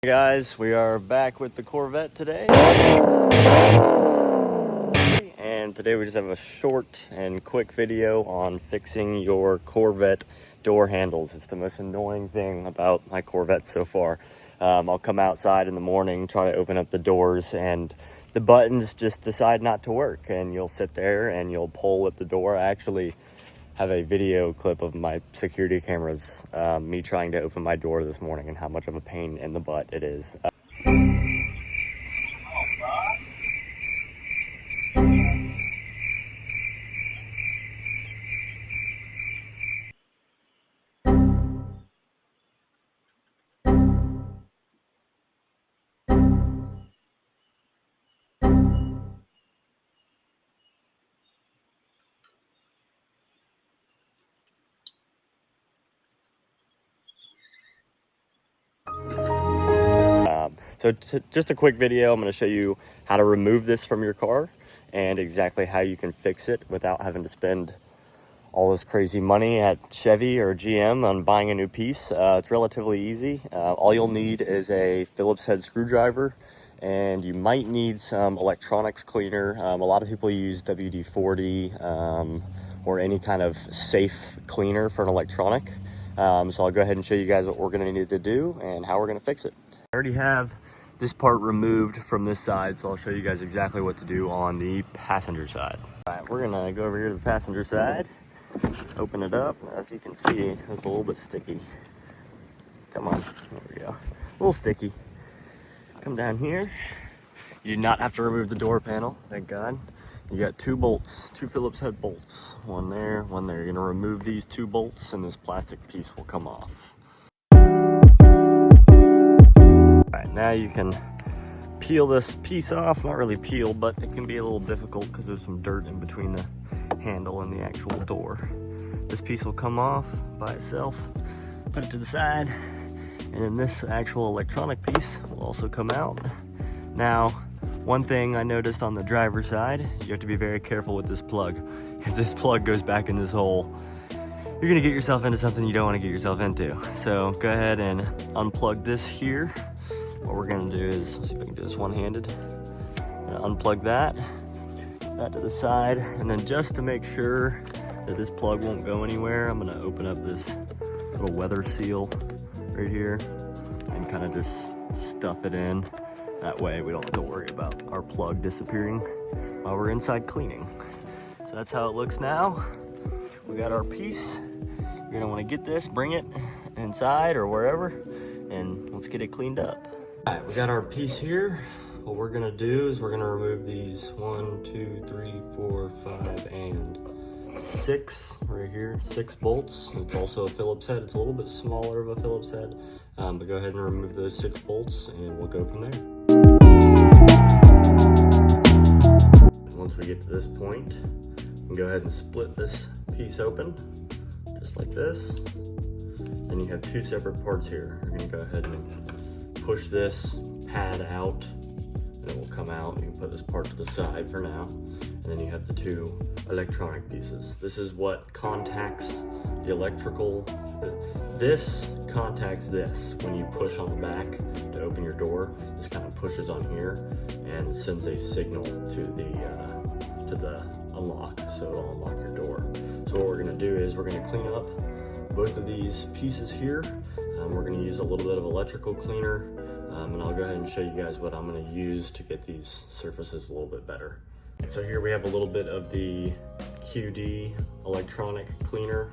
Hey guys, we are back with the Corvette today. And today we just have a short and quick video on fixing your Corvette door handles. It's the most annoying thing about my Corvette so far. I'll come outside in the morning, try to open up the doors, and the buttons just decide not to work. And you'll sit there and you'll pull at the door. I actually have a video clip of my security cameras, me trying to open my door this morning and how much of a pain in the butt it is. So just a quick video. I'm going to show you how to remove this from your car and exactly how you can fix it without having to spend all this crazy money at Chevy or GM on buying a new piece. It's relatively easy. All you'll need is a Phillips head screwdriver, and you might need some electronics cleaner. A lot of people use WD-40 or any kind of safe cleaner for an electronic. So I'll go ahead and show you guys what we're going to need to do and how we're going to fix it. I already have this part removed from this side, so I'll show you guys exactly what to do on the passenger side. All right, we're gonna go over here to the passenger side, open it up. As you can see, it's a little bit sticky. Come on, there we go. A little sticky. Come down here. You do not have to remove the door panel, thank God. You got two bolts, two Phillips head bolts. One there, one there. You're gonna remove these two bolts and this plastic piece will come off. Now you can peel this piece off. Not really peel, but it can be a little difficult because there's some dirt in between the handle and the actual door. This piece will come off by itself. Put it to the side, and then this actual electronic piece will also come out. Now, one thing I noticed on the driver's side, you have to be very careful with this plug. If this plug goes back in this hole, you're gonna get yourself into something you don't want to get yourself into. So go ahead and unplug this here. What we're gonna do is, let's see if I can do this one-handed. Unplug that to the side, and then just to make sure that this plug won't go anywhere, I'm gonna open up this little weather seal right here and kind of just stuff it in. That way we don't have to worry about our plug disappearing while we're inside cleaning. So that's how it looks now. We got our piece. You're gonna wanna get this, bring it inside or wherever, and let's get it cleaned up. All right, we got our piece here. What we're gonna do is we're gonna remove these 1, 2, 3, 4, 5, and 6 right here, 6 bolts. It's also a Phillips head. It's a little bit smaller of a Phillips head, but go ahead and remove those 6 bolts and we'll go from there. Once we get to this point, we can go ahead and split this piece open, just like this. Then you have 2 separate parts here. We're gonna go ahead and push this pad out and it will come out. You can put this part to the side for now. And then you have the 2 electronic pieces. This is what contacts the electrical. This contacts this. When you push on the back to open your door, this kind of pushes on here and sends a signal to the unlock. So it'll unlock your door. So what we're gonna do is we're gonna clean up both of these pieces here. We're gonna use a little bit of electrical cleaner, and I'll go ahead and show you guys what I'm gonna use to get these surfaces a little bit better. So here we have a little bit of the QD electronic cleaner.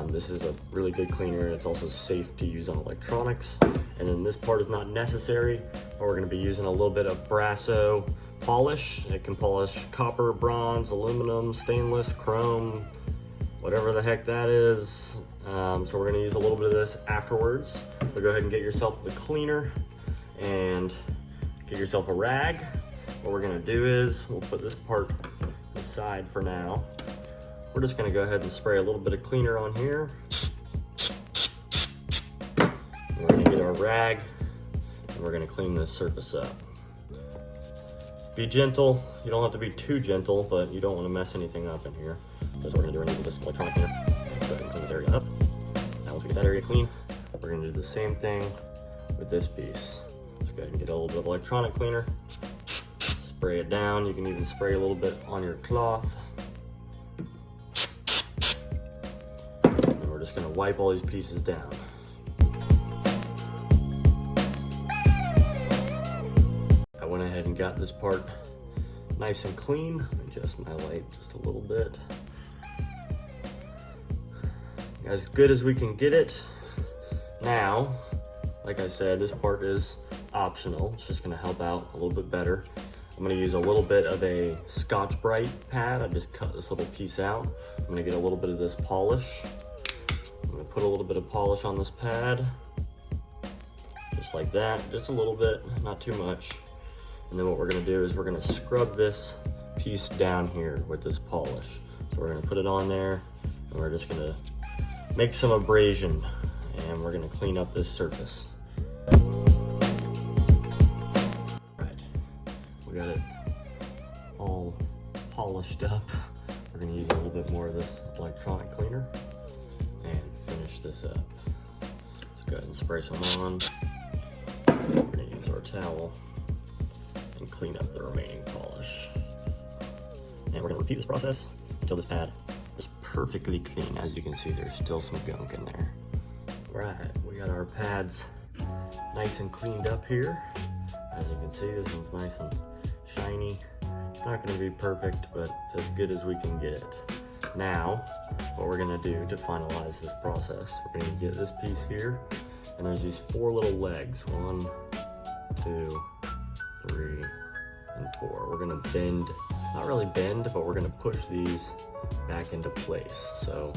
This is a really good cleaner. It's also safe to use on electronics. And then this part is not necessary, but we're gonna be using a little bit of Brasso polish. It can polish copper, bronze, aluminum, stainless, chrome, whatever the heck that is. So we're gonna use a little bit of this afterwards. So go ahead and get yourself the cleaner and get yourself a rag. What we're gonna do is we'll put this part aside for now. We're just gonna go ahead and spray a little bit of cleaner on here. We're gonna get our rag and we're gonna clean this surface up. Be gentle. You don't have to be too gentle, but you don't wanna mess anything up in here. That's what we're gonna do with this electronic cleaner. Go ahead and clean this area up. Now once we get that area clean, we're gonna do the same thing with this piece. Just go ahead and get a little bit of electronic cleaner, spray it down. You can even spray a little bit on your cloth. And we're just gonna wipe all these pieces down. I went ahead and got this part nice and clean. Adjust my light just a little bit. As good as we can get it. Now, like I said, this part is optional. It's just gonna help out a little bit better. I'm gonna use a little bit of a Scotch-Brite pad. I just cut this little piece out. I'm gonna get a little bit of this polish. I'm gonna put a little bit of polish on this pad. Just like that, just a little bit, not too much. And then what we're gonna do is we're gonna scrub this piece down here with this polish. So we're gonna put it on there, and we're just gonna make some abrasion, and we're gonna clean up this surface. Right, we got it all polished up. We're gonna use a little bit more of this electronic cleaner and finish this up. Let's go ahead and spray some on. We're gonna use our towel and clean up the remaining polish. And we're gonna repeat this process until this pad is perfectly clean. As you can see, there's still some gunk in there. Right, we got our pads nice and cleaned up here. As you can see, this one's nice and shiny. It's not gonna be perfect, but it's as good as we can get it. Now, what we're gonna do to finalize this process, we're gonna get this piece here, and there's these 4 little legs. 1, 2, 3, and 4. We're gonna bend, not really bend, but we're gonna push these back into place. So,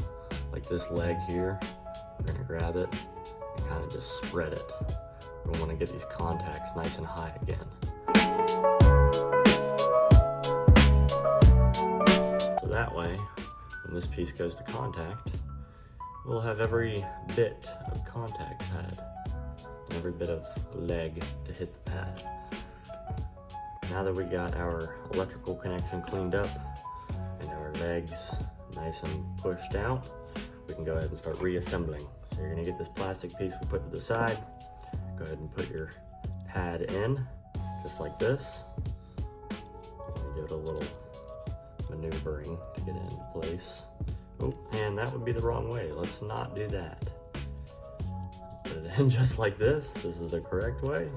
like this leg here, we're gonna grab it and kind of just spread it. We wanna get these contacts nice and high again. So that way, when this piece goes to contact, we'll have every bit of contact pad, and every bit of leg to hit the pad. Now that we got our electrical connection cleaned up and our legs nice and pushed out, we can go ahead and start reassembling. So you're gonna get this plastic piece we put to the side. Go ahead and put your pad in, just like this. Give it a little maneuvering to get it into place. Oh, and that would be the wrong way. Let's not do that. Put it in just like this. This is the correct way.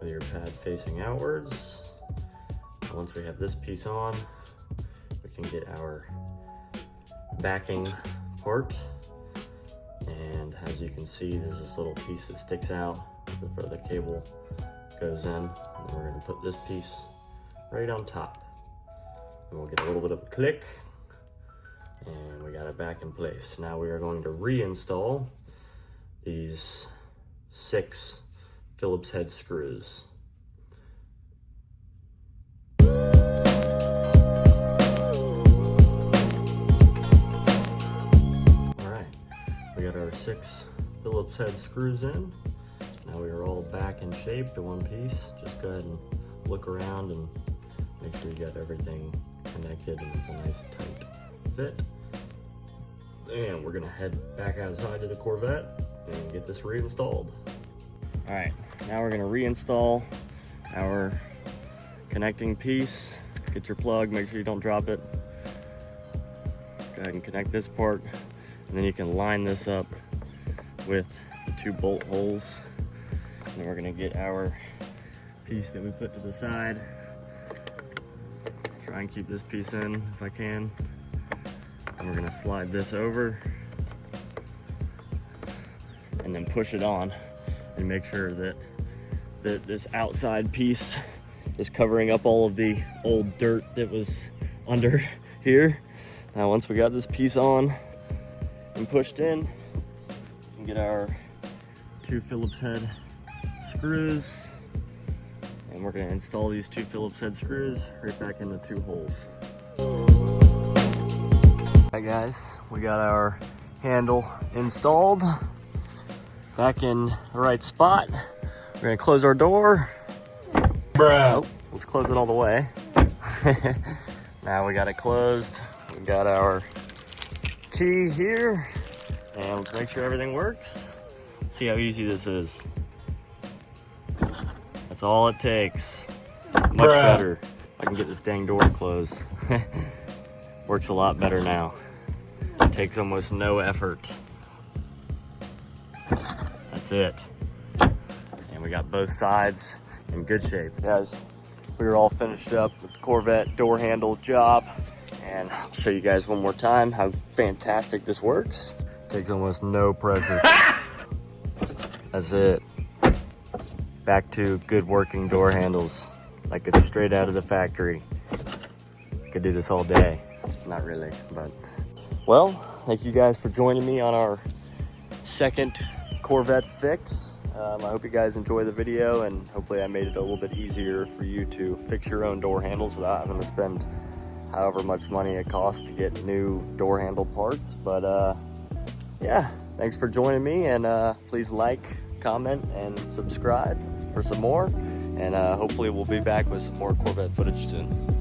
With your pad facing outwards. Once we have this piece on, we can get our backing part. And as you can see, there's this little piece that sticks out before the cable goes in. And we're gonna put this piece right on top. And we'll get a little bit of a click. And we got it back in place. Now we are going to reinstall these 6 Phillips head screws. Alright, we got our 6 Phillips head screws in. Now we are all back in shape to one piece. Just go ahead and look around and make sure you got everything connected and it's a nice tight fit. And we're gonna head back outside to the Corvette and get this reinstalled. All right, now we're gonna reinstall our connecting piece. Get your plug, make sure you don't drop it. Go ahead and connect this part, and then you can line this up with the 2 bolt holes. And then we're gonna get our piece that we put to the side. Try and keep this piece in if I can. And we're gonna slide this over and then push it on and make sure that this outside piece is covering up all of the old dirt that was under here. Now once we got this piece on and pushed in, we can get our 2 Phillips head screws, and we're gonna install these 2 Phillips head screws right back in the 2 holes. Alright guys, we got our handle installed back in the right spot. We're gonna close our door. Oh, let's close it all the way. Now we got it closed. We got our key here, and let's make sure everything works. See how easy this is. That's all it takes. Much better. I can get this dang door closed. Works a lot better now. Takes almost no effort. That's it. And we got both sides in good shape. Guys, we were all finished up with the Corvette door handle job. And I'll show you guys one more time how fantastic this works. Takes almost no pressure. That's it. Back to good working door handles. Like it's straight out of the factory. Could do this all day. Not really, but. Well, thank you guys for joining me on our second Corvette fix. I hope you guys enjoy the video, and hopefully I made it a little bit easier for you to fix your own door handles without having to spend however much money it costs to get new door handle parts. But yeah, thanks for joining me, and please like, comment, and subscribe for some more. And hopefully we'll be back with some more Corvette footage soon.